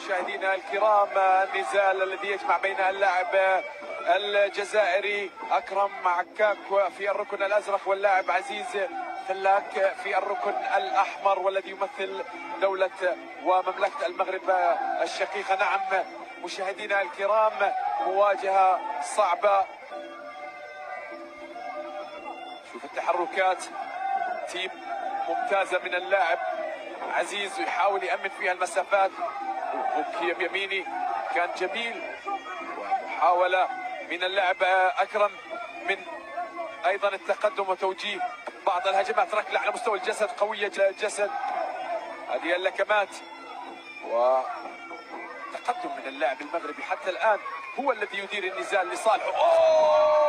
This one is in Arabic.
مشاهدينا الكرام النزال الذي يجمع بين اللاعب الجزائري أكرم عكاك في الركن الأزرق واللاعب عزيز فلاك في الركن الأحمر، والذي يمثل دولة ومملكة المغرب الشقيقة. نعم مشاهدينا الكرام، مواجهة صعبة. شوف التحركات، تيب ممتازة من اللاعب عزيز يحاول يأمن فيها المسافات، وكي بيميني كان جميل، ومحاولة من اللاعب أكرم من أيضا التقدم وتوجيه بعض الهجمات، ركلة على مستوى الجسد قوية الجسد، هذه اللكمات، وتقدم من اللاعب المغربي حتى الآن هو الذي يدير النزال لصالحه.